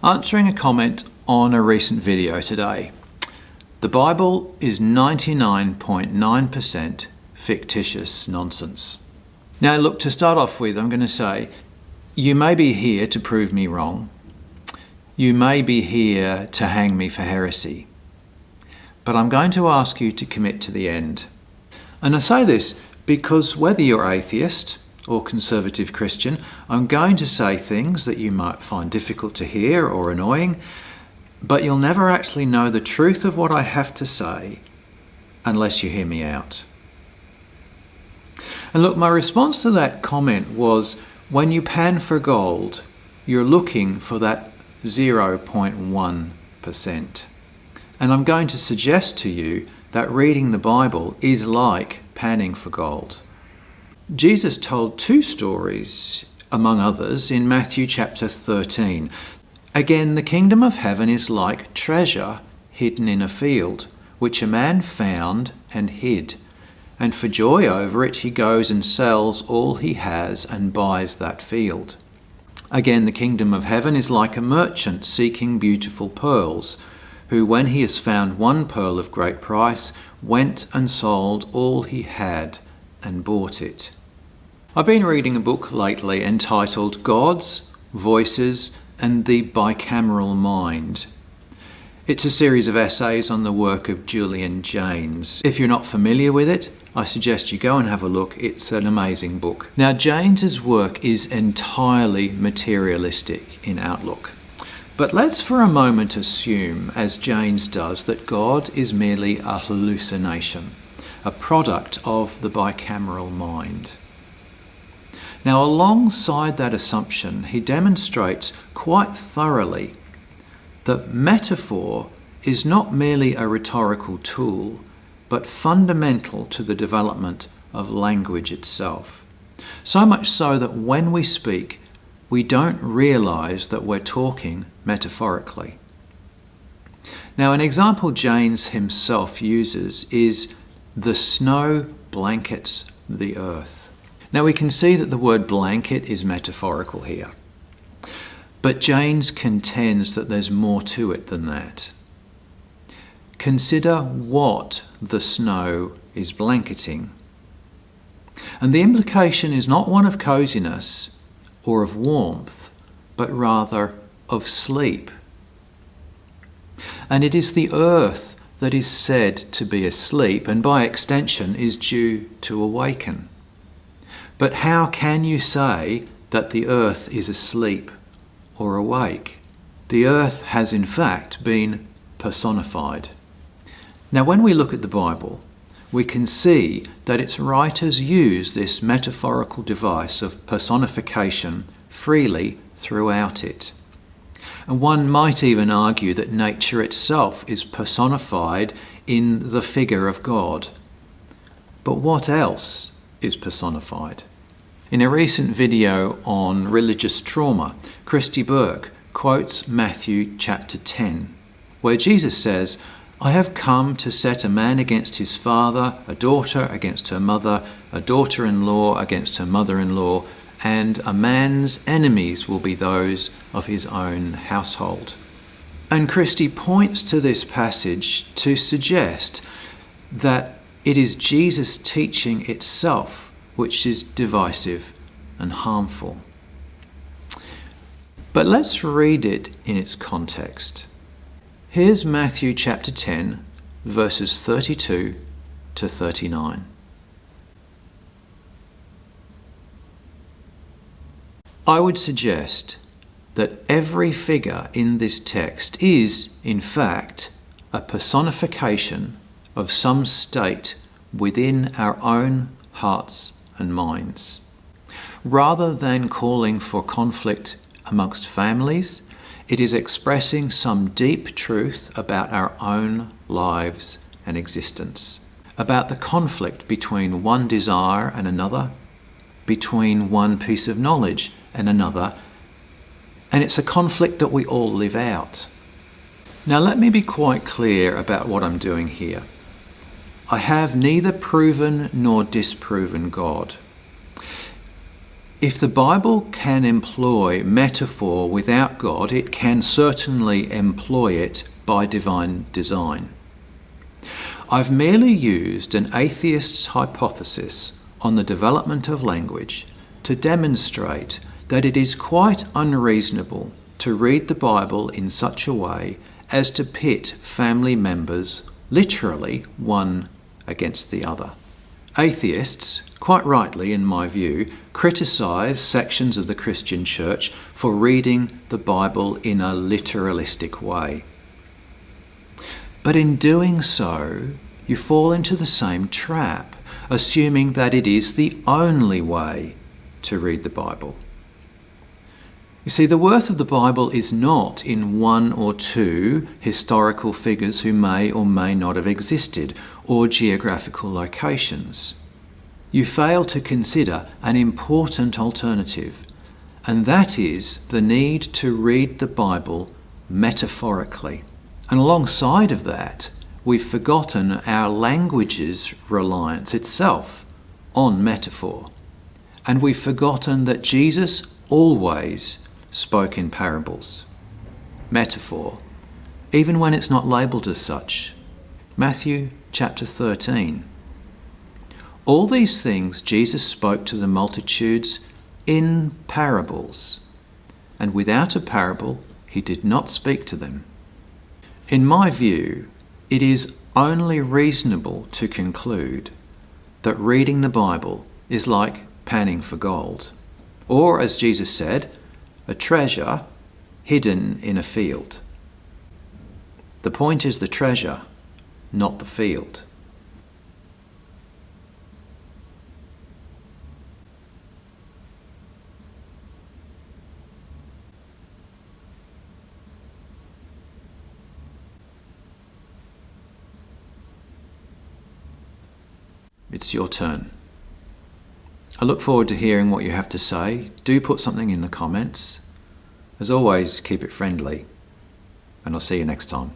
Answering a comment on a recent video today. The Bible is 99.9% fictitious nonsense. Now look, to start off with, I'm going to say, you may be here to prove me wrong. You may be here to hang me for heresy. But I'm going to ask you to commit to the end. And I say this because whether you're atheist or conservative Christian, I'm going to say things that you might find difficult to hear or annoying, but you'll never actually know the truth of what I have to say unless you hear me out. And look, my response to that comment was, when you pan for gold, you're looking for that 0.1%. And I'm going to suggest to you that reading the Bible is like panning for gold. Jesus told two stories, among others, in Matthew chapter 13. Again, the kingdom of heaven is like treasure hidden in a field, which a man found and hid. And for joy over it, he goes and sells all he has and buys that field. Again, the kingdom of heaven is like a merchant seeking beautiful pearls, who, when he has found one pearl of great price, went and sold all he had and bought it. I've been reading a book lately entitled Gods, Voices and the Bicameral Mind. It's a series of essays on the work of Julian Jaynes. If you're not familiar with it, I suggest you go and have a look. It's an amazing book. Now, Jaynes's work is entirely materialistic in outlook. But let's for a moment assume, as Jaynes does, that God is merely a hallucination, a product of the bicameral mind. Now, alongside that assumption, he demonstrates quite thoroughly that metaphor is not merely a rhetorical tool, but fundamental to the development of language itself. So much so that when we speak, we don't realise that we're talking metaphorically. Now, an example Jaynes himself uses is the snow blankets the earth. Now, we can see that the word blanket is metaphorical here. But Jaynes contends that there's more to it than that. Consider what the snow is blanketing. And the implication is not one of coziness or of warmth, but rather of sleep. And it is the earth that is said to be asleep, and by extension is due to awaken. But how can you say that the earth is asleep or awake? The earth has in fact been personified. Now, when we look at the Bible, we can see that its writers use this metaphorical device of personification freely throughout it. And one might even argue that nature itself is personified in the figure of God. But what else is personified? In a recent video on religious trauma, Christy Burke quotes Matthew chapter 10, where Jesus says, "I have come to set a man against his father, a daughter against her mother, a daughter-in-law against her mother-in-law, and a man's enemies will be those of his own household." And Christy points to this passage to suggest that it is Jesus' teaching itself which is divisive and harmful. But let's read it in its context. Here's Matthew chapter 10, verses 32 to 39. I would suggest that every figure in this text is, in fact, a personification of some state within our own hearts and minds. Rather than calling for conflict amongst families, it is expressing some deep truth about our own lives and existence, about the conflict between one desire and another, between one piece of knowledge and another, and it's a conflict that we all live out. Now, let me be quite clear about what I'm doing here. I have neither proven nor disproven God. If the Bible can employ metaphor without God, it can certainly employ it by divine design. I've merely used an atheist's hypothesis on the development of language to demonstrate that it is quite unreasonable to read the Bible in such a way as to pit family members literally one against the other. Atheists, quite rightly in my view, criticise sections of the Christian church for reading the Bible in a literalistic way. But in doing so, you fall into the same trap, assuming that it is the only way to read the Bible. You see, the worth of the Bible is not in one or two historical figures who may or may not have existed, or geographical locations. You fail to consider an important alternative, and that is the need to read the Bible metaphorically. And alongside of that, we've forgotten our language's reliance itself on metaphor. And we've forgotten that Jesus always spoke in parables. Metaphor, even when it's not labelled as such. Matthew chapter 13. All these things Jesus spoke to the multitudes in parables, and without a parable he did not speak to them. In my view, it is only reasonable to conclude that reading the Bible is like panning for gold, or, as Jesus said, a treasure hidden in a field. The point is the treasure, not the field. It's your turn. I look forward to hearing what you have to say. Do put something in the comments. As always, keep it friendly, and I'll see you next time.